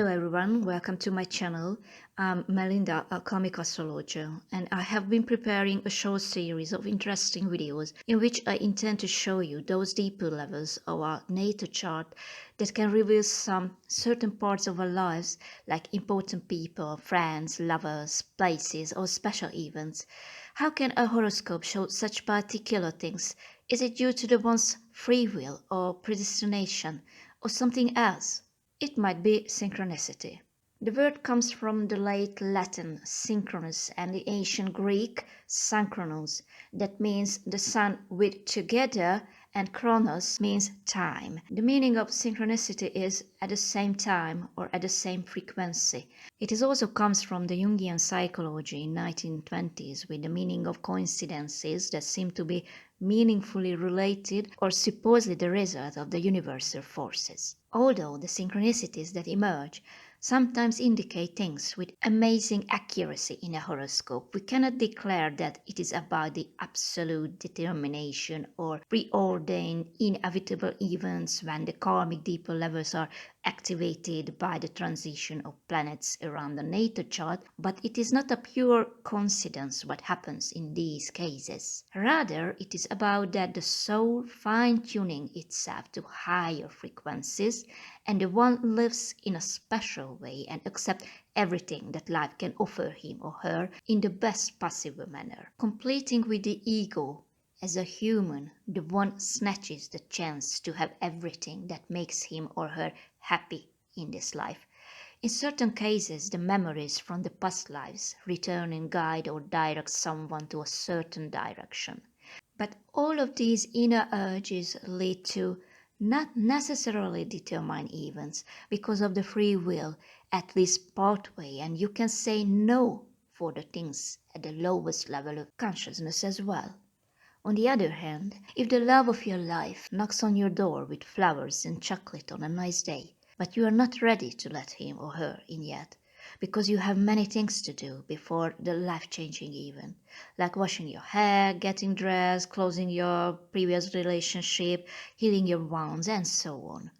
Hello everyone, welcome to my channel. I'm Melinda, a comic astrologer, and I have been preparing a short series of interesting videos in which I intend to show you those deeper levels of our natal chart that can reveal some certain parts of our lives, like important people, friends, lovers, places, or special events. How can a horoscope show such particular things? Is it due to the one's free will or predestination, or something else? It might be synchronicity. The word comes from the late Latin synchronous and the ancient Greek synchronos, that means the sun with together, and chronos means time. The meaning of synchronicity is at the same time or at the same frequency. It is also comes from the Jungian psychology in 1920s with the meaning of coincidences that seem to be meaningfully related or supposedly the result of the universal forces. Although the synchronicities that emerge sometimes indicate things with amazing accuracy in a horoscope, we cannot declare that it is about the absolute determination or preordained inevitable events when the karmic deeper levels are activated by the transition of planets around the natal chart, but it is not a pure coincidence what happens in these cases. Rather, it is about that the soul fine-tuning itself to higher frequencies, and the one lives in a special way and accepts everything that life can offer him or her in the best possible manner. Completing with the ego, as a human, the one snatches the chance to have everything that makes him or her happy in this life. In certain cases, the memories from the past lives return and guide or direct someone to a certain direction. But all of these inner urges lead to not necessarily determined events because of the free will, at least partway, and you can say no for the things at the lowest level of consciousness as well. On the other hand, if the love of your life knocks on your door with flowers and chocolate on a nice day, but you are not ready to let him or her in yet, because you have many things to do before the life-changing event, like washing your hair, getting dressed, closing your previous relationship, healing your wounds, and so on.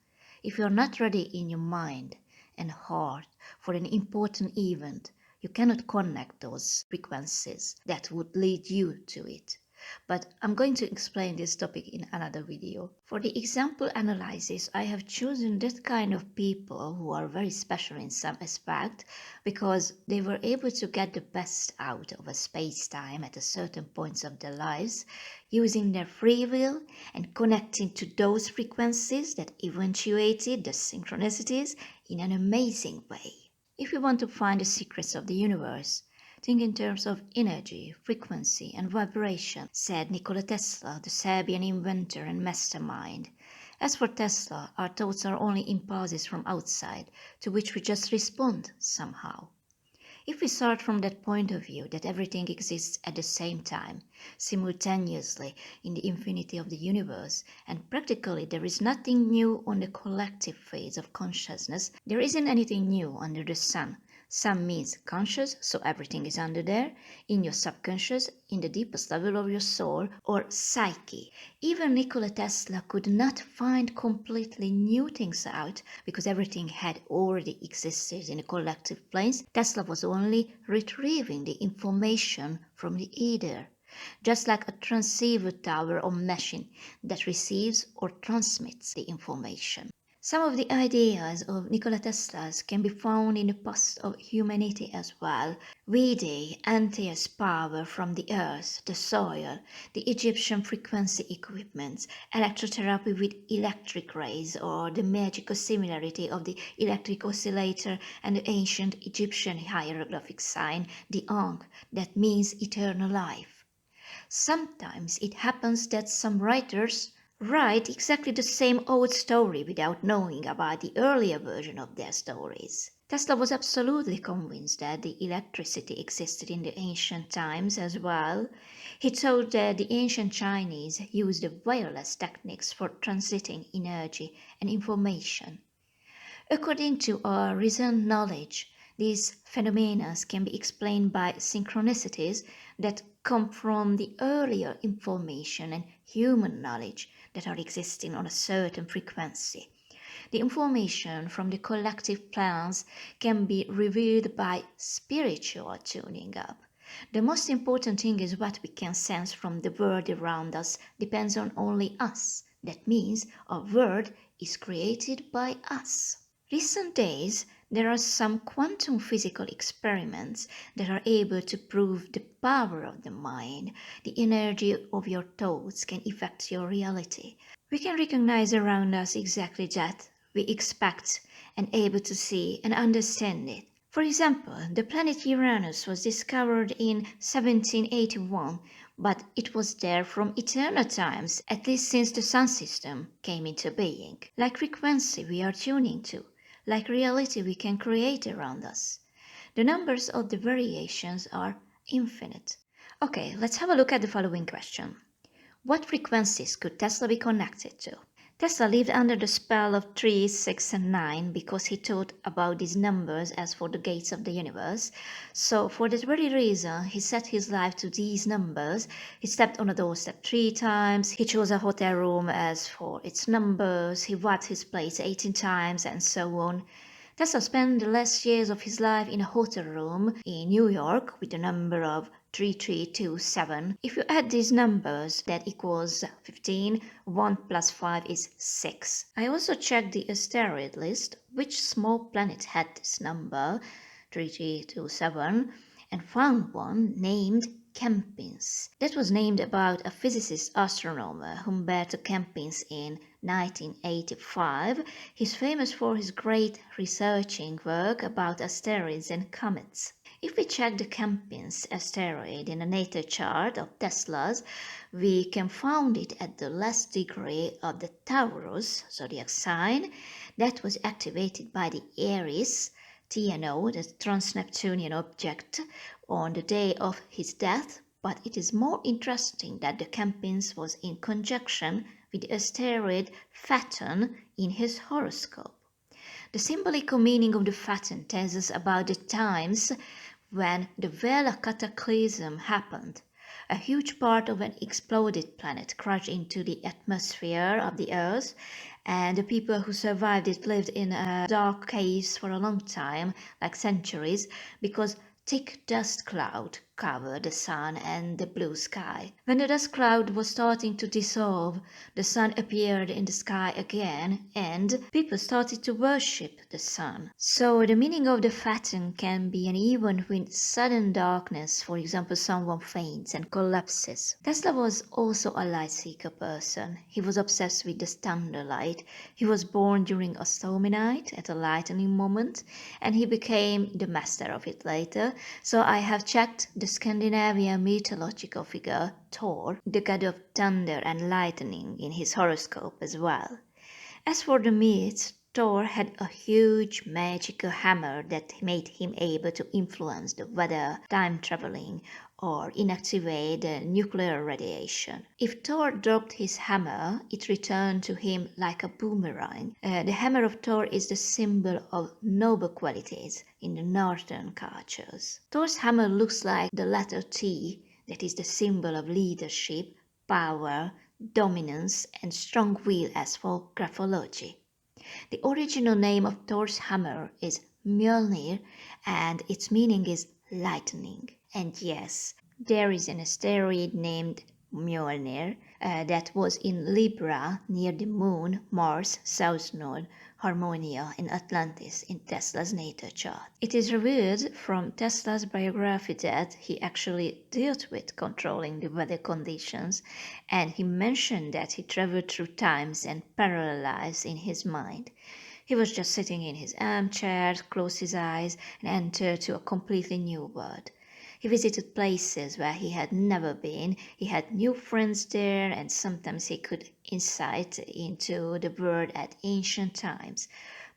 If you are not ready in your mind and heart for an important event, you cannot connect those frequencies that would lead you to it. But I'm going to explain this topic in another video. For the example analysis, I have chosen that kind of people who are very special in some aspect because they were able to get the best out of a space-time at a certain points of their lives, using their free will and connecting to those frequencies that eventuated the synchronicities in an amazing way. If you want to find the secrets of the universe, think in terms of energy, frequency, and vibration, said Nikola Tesla, the Serbian inventor and mastermind. As for Tesla, our thoughts are only impulses from outside, to which we just respond somehow. If we start from that point of view that everything exists at the same time, simultaneously in the infinity of the universe, and practically there is nothing new on the collective phase of consciousness, there isn't anything new under the sun. Sun means conscious, so everything is under there, in your subconscious, in the deepest level of your soul, or psyche. Even Nikola Tesla could not find completely new things out, because everything had already existed in the collective planes. Tesla was only retrieving the information from the ether, just like a transceiver tower or machine that receives or transmits the information. Some of the ideas of Nikola Tesla's can be found in the past of humanity as well. Vedic anti-Earth's power from the earth, the soil, the Egyptian frequency equipments, electrotherapy with electric rays, or the magical similarity of the electric oscillator and the ancient Egyptian hieroglyphic sign, the Ankh, that means eternal life. Sometimes it happens that some writers write exactly the same old story without knowing about the earlier version of their stories. Tesla was absolutely convinced that the electricity existed in the ancient times as well. He thought that the ancient Chinese used the wireless techniques for transiting energy and information. According to our recent knowledge, these phenomena can be explained by synchronicities that come from the earlier information and human knowledge that are existing on a certain frequency. The information from the collective plans can be revealed by spiritual tuning up. The most important thing is what we can sense from the world around us depends on only us. That means our world is created by us. Recent days, there are some quantum physical experiments that are able to prove the power of the mind. The energy of your thoughts can affect your reality. We can recognize around us exactly that we expect and able to see and understand it. For example, the planet Uranus was discovered in 1781, but it was there from eternal times, at least since the Sun system came into being. Like frequency we are tuning to, like reality we can create around us. The numbers of the variations are infinite. Okay, let's have a look at the following question. What frequencies could Tesla be connected to? Tesla lived under the spell of 3, 6, and 9 because he thought about these numbers as for the gates of the universe. So, for that very reason, he set his life to these numbers. He stepped on a doorstep 3 times, he chose a hotel room as for its numbers, he wiped his plates 18 times, and so on. Tesla spent the last years of his life in a hotel room in New York with the number of 3327. If you add these numbers, that equals 15. 1 plus 5 is 6. I also checked the asteroid list, which small planet had this number, 3327, and found one named Kempis. That was named about a physicist astronomer Humberto Kempis in 1985. He's famous for his great researching work about asteroids and comets. If we check the Kempis asteroid in a natal chart of Tesla's, we can find it at the last degree of the Taurus zodiac sign that was activated by the Aries TNO, the trans-Neptunian object, on the day of his death, but it is more interesting that the Kempis was in conjunction with the asteroid Phaethon in his horoscope. The symbolic meaning of the Phaethon tells us about the times when the Vela cataclysm happened. A huge part of an exploded planet crashed into the atmosphere of the Earth, and the people who survived it lived in dark caves for a long time, like centuries, because thick dust cloud covered the sun and the blue sky. When the dust cloud was starting to dissolve, the sun appeared in the sky again, and people started to worship the sun. So the meaning of the Phaethon can be an event with sudden darkness, for example someone faints and collapses. Tesla was also a light seeker person. He was obsessed with the thunderlight. He was born during a stormy night at a lightning moment, and he became the master of it later. So I have checked the Scandinavian mythological figure Thor, the god of thunder and lightning, in his horoscope as well. As for the myths, Thor had a huge magical hammer that made him able to influence the weather, time traveling, or inactivate the nuclear radiation. If Thor dropped his hammer, it returned to him like a boomerang. The hammer of Thor is the symbol of noble qualities in the northern cultures. Thor's hammer looks like the letter T, that is the symbol of leadership, power, dominance, and strong will as for graphology. The original name of Thor's hammer is Mjolnir, and its meaning is lightning. And yes, there is an asteroid named Mjolnir that was in Libra near the moon, Mars, South Node, Harmonia, and Atlantis in Tesla's natal chart. It is revealed from Tesla's biography that he actually dealt with controlling the weather conditions, and he mentioned that he traveled through times and parallel lives in his mind. He was just sitting in his armchair, closed his eyes, and entered to a completely new world. He visited places where he had never been, he had new friends there, and sometimes he could insight into the world at ancient times.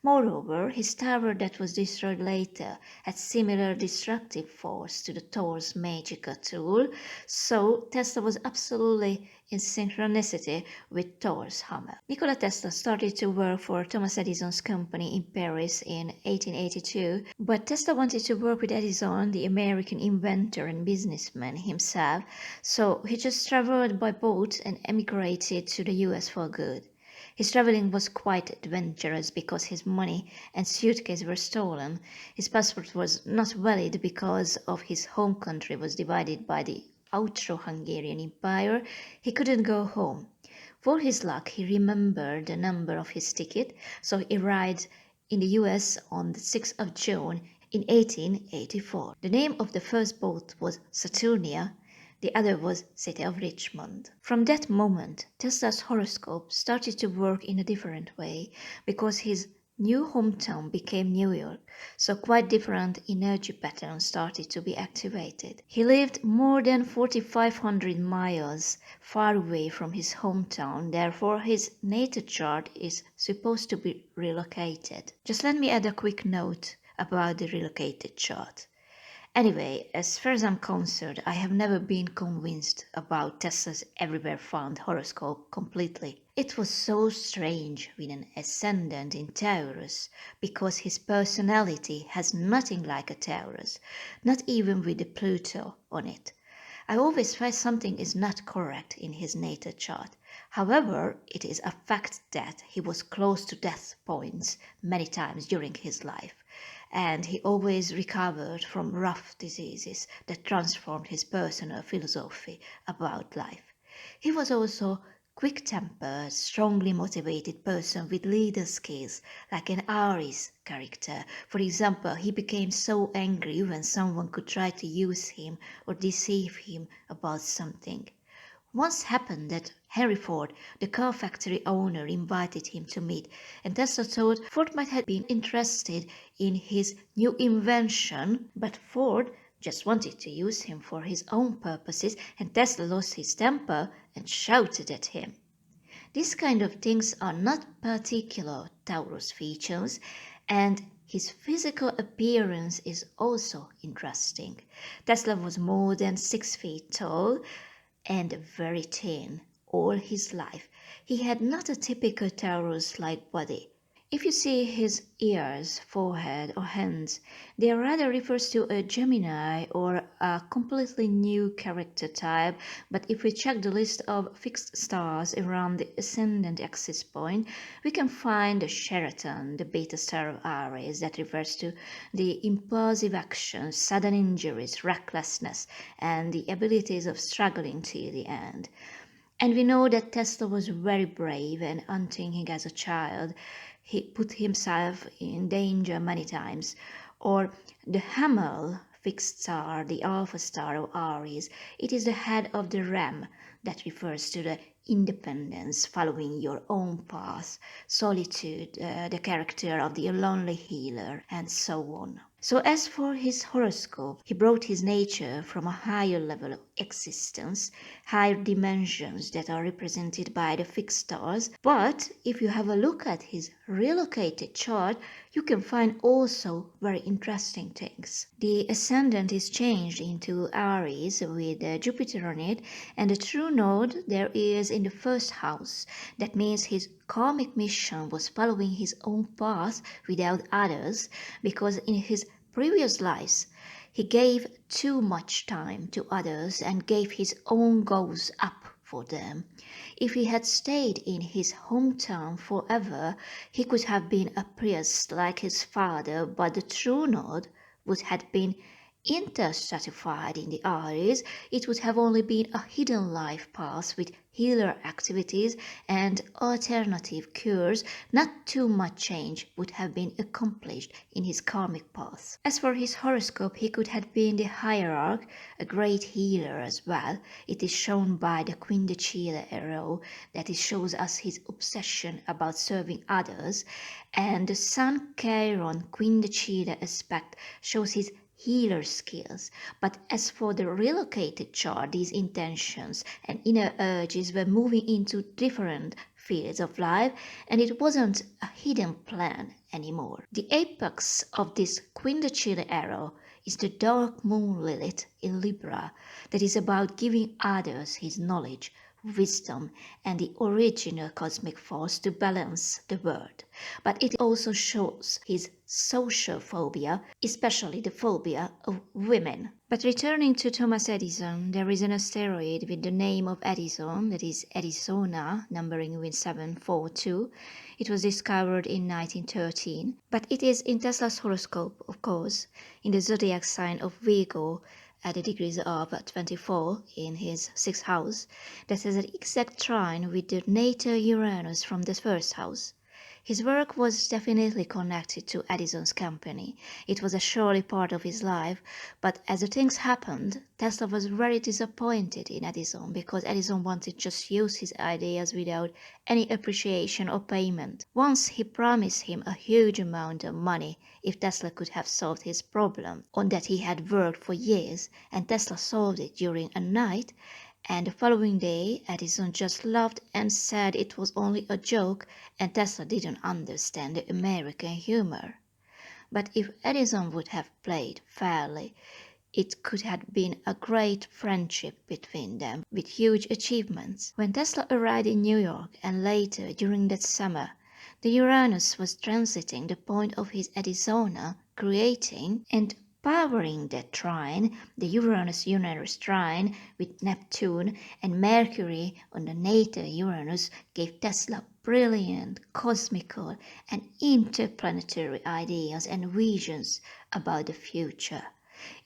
Moreover, his tower that was destroyed later had similar destructive force to the Thor's magical tool, so Tesla was absolutely in synchronicity with Thor's hammer. Nikola Tesla started to work for Thomas Edison's company in Paris in 1882, but Tesla wanted to work with Edison, the American inventor and businessman himself, so he just traveled by boat and emigrated to the US for good. His traveling was quite adventurous because his money and suitcase were stolen. His passport was not valid because of his home country was divided by the Austro-Hungarian Empire. He couldn't go home. For his luck, he remembered the number of his ticket, so he arrived in the US on the 6th of June in 1884. The name of the first boat was Saturnia, the other was City of Richmond. From that moment, Tesla's horoscope started to work in a different way because his new hometown became New York, so quite different energy patterns started to be activated. He lived more than 4,500 miles far away from his hometown, therefore his natal chart is supposed to be relocated. Just let me add a quick note about the relocated chart. Anyway, as far as I'm concerned, I have never been convinced about Tesla's everywhere found horoscope completely. It was so strange with an ascendant in Taurus, because his personality has nothing like a Taurus, not even with the Pluto on it. I always find something is not correct in his natal chart. However, it is a fact that he was close to death points many times during his life, and he always recovered from rough diseases that transformed his personal philosophy about life. He was also quick-tempered, strongly motivated person with leader skills, like an Aries character. For example, he became so angry when someone could try to use him or deceive him about something. Once happened that Henry Ford, the car factory owner, invited him to meet, and Tesla thought Ford might have been interested in his new invention, but Ford just wanted to use him for his own purposes, and Tesla lost his temper and shouted at him. These kind of things are not particular Taurus features, and his physical appearance is also interesting. Tesla was more than 6 feet tall and very thin all his life. He had not a typical Taurus-like body. If you see his ears, forehead, or hands, they rather refers to a Gemini or a completely new character type, but if we check the list of fixed stars around the ascendant axis point, we can find the Sheraton, the beta star of Aries, that refers to the impulsive actions, sudden injuries, recklessness, and the abilities of struggling till the end. And we know that Tesla was very brave and unthinking as a child. He put himself in danger many times. Or the Hamel fixed star, the alpha star of Aries, it is the head of the ram that refers to the independence, following your own path, solitude, the character of the lonely healer, and so on. So as for his horoscope, he brought his nature from a higher level of existence, higher dimensions that are represented by the fixed stars. But if you have a look at his relocated chart, you can find also very interesting things. The ascendant is changed into Aries with Jupiter on it, and the true node there is in the first house. That means his karmic mission was following his own path without others, because in his previous lives he gave too much time to others and gave his own goals up for them. If he had stayed in his hometown forever, he could have been a priest like his father, but the true node would have been interstratified in the Aries. It would have only been a hidden life path with healer activities and alternative cures. Not too much change would have been accomplished in his karmic path. As for his horoscope, he could have been the hierarch, a great healer as well. It is shown by the Quindecile arrow, that it shows us his obsession about serving others, and the Sun Chiron Quindecile aspect shows his healer skills. But as for the relocated chart, these intentions and inner urges were moving into different fields of life, and it wasn't a hidden plan anymore. The apex of this Quindecile arrow is the dark moon Lilith in Libra, that is about giving others his knowledge, wisdom, and the original cosmic force to balance the world. But it also shows his social phobia, especially the phobia of women. But returning to Thomas Edison, there is an asteroid with the name of Edison, that is Edisona, numbering with 742. It was discovered in 1913, but it is in Tesla's horoscope, of course, in the zodiac sign of Virgo, at the degrees of 24 in his sixth house, that has an exact trine with the natal Uranus from the first house. His work was definitely connected to Edison's company. It was a surely part of his life, but as the things happened, Tesla was very disappointed in Edison because Edison wanted to just use his ideas without any appreciation or payment. Once he promised him a huge amount of money if Tesla could have solved his problem, on that he had worked for years, and Tesla solved it during a night, and the following day, Edison just laughed and said it was only a joke, and Tesla didn't understand the American humor. But if Edison would have played fairly, it could have been a great friendship between them, with huge achievements. When Tesla arrived in New York and later during that summer, the Uranus was transiting the point of his Edisona, creating and powering that trine, the Uranus-Uranus trine with Neptune and Mercury on the natal Uranus, gave Tesla brilliant, cosmical, and interplanetary ideas and visions about the future.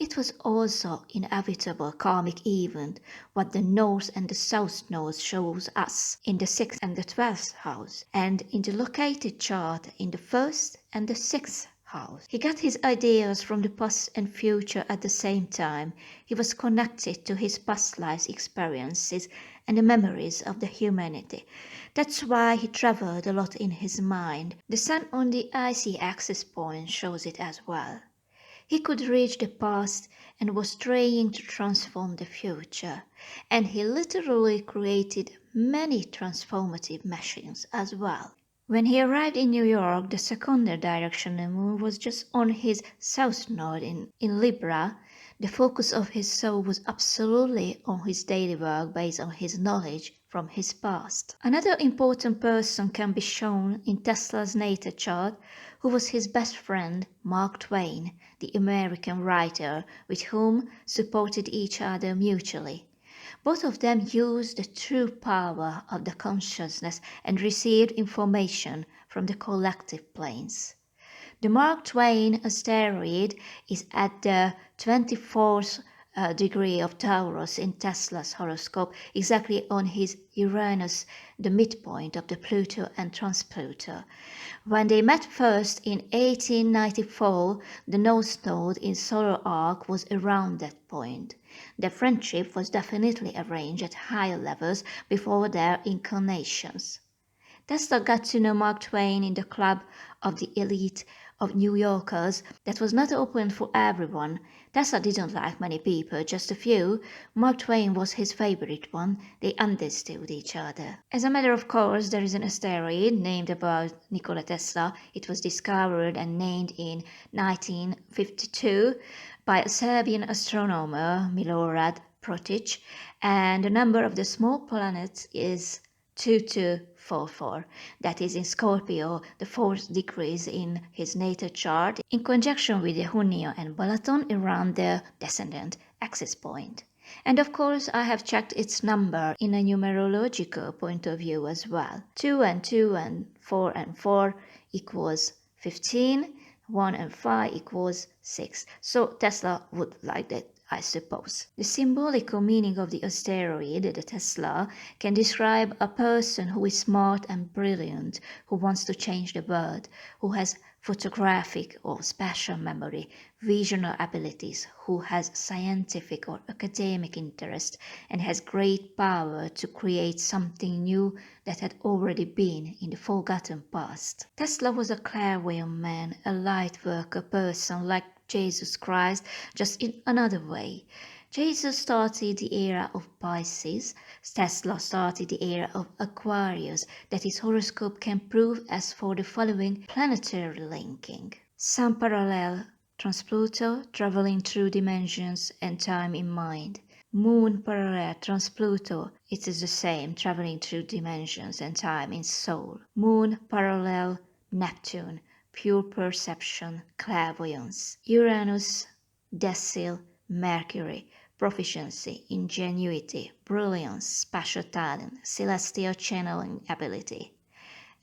It was also inevitable karmic event what the North and the South Node shows us in the 6th and the 12th house, and in the located chart in the 1st and the 6th house. He got his ideas from the past and future at the same time. He was connected to his past life's experiences and the memories of the humanity. That's why he traveled a lot in his mind. The sun on the IC axis point shows it as well. He could reach the past and was trying to transform the future, and he literally created many transformative machines as well. When he arrived in New York, the secondary direction the moon was just on his south node in Libra. The focus of his soul was absolutely on his daily work based on his knowledge from his past. Another important person can be shown in Tesla's natal chart, who was his best friend, Mark Twain, the American writer, with whom supported each other mutually. Both of them used the true power of the consciousness and received information from the collective planes. The Mark Twain asteroid is at the 24th degree of Taurus in Tesla's horoscope, exactly on his Uranus, the midpoint of the Pluto and trans-Pluto. When they met first in 1894, the North Node in solar arc was around that point. Their friendship was definitely arranged at higher levels before their incarnations. Tesla got to know Mark Twain in the club of the elite of New Yorkers that was not open for everyone. Tesla didn't like many people, just a few. Mark Twain was his favorite one. They understood each other. As a matter of course, there is an asteroid named about Nikola Tesla. It was discovered and named in 1952 by a Serbian astronomer, Milorad Protic, and the number of the small planets is 2244. That is in Scorpio, the 4th degrees in his natal chart, in conjunction with the Hunio and Balaton around the descendant axis point. And of course, I have checked its number in a numerological point of view as well. 2 and 2 and 4 equals 15, 1 and 5 equals 6. So Tesla would like that, I suppose. The symbolical meaning of the asteroid, the Tesla, can describe a person who is smart and brilliant, who wants to change the world, who has photographic or spatial memory, visionary abilities, who has scientific or academic interest, and has great power to create something new that had already been in the forgotten past. Tesla was a clairvoyant man, a light worker person like Jesus Christ, just in another way. Jesus started the era of Pisces, Tesla started the era of Aquarius, that his horoscope can prove as for the following planetary linking. Some parallel trans-Pluto, traveling through dimensions and time in mind. Moon parallel trans Pluto, it is the same, traveling through dimensions and time in soul. Moon parallel Neptune, pure perception, clairvoyance. Uranus, Decile, Mercury, proficiency, ingenuity, brilliance, special talent, celestial channeling ability.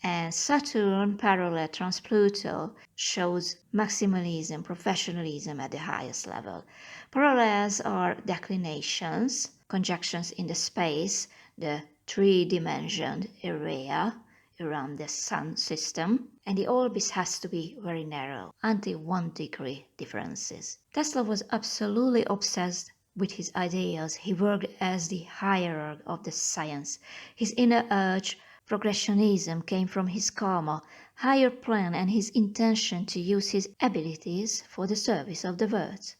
And Saturn parallel trans Pluto shows maximalism, professionalism at the highest level. Parallels are declinations, conjunctions in the space, the three-dimensioned area around the sun system, and the orbit has to be very narrow, until 1 degree differences. Tesla was absolutely obsessed with his ideas. He worked as the hierarch of the science. His inner urge, progressionism, came from his karma, higher plan, and his intention to use his abilities for the service of the world.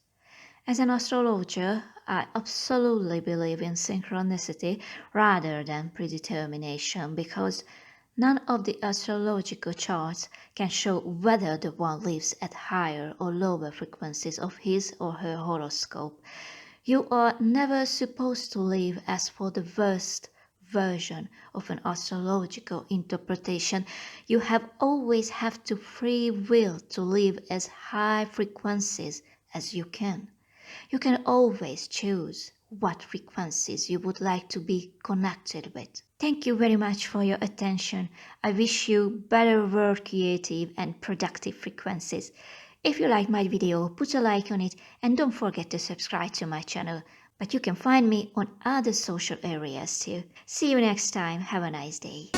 As an astrologer, I absolutely believe in synchronicity rather than predetermination because none of the astrological charts can show whether the one lives at higher or lower frequencies of his or her horoscope. You are never supposed to live as for the worst version of an astrological interpretation. You have always have to free will to live as high frequencies as you can. You can always choose what frequencies you would like to be connected with. Thank you very much for your attention. I wish you better work creative and productive frequencies. If you liked my video, put a like on it and don't forget to subscribe to my channel. But you can find me on other social areas too. See you next time. Have a nice day.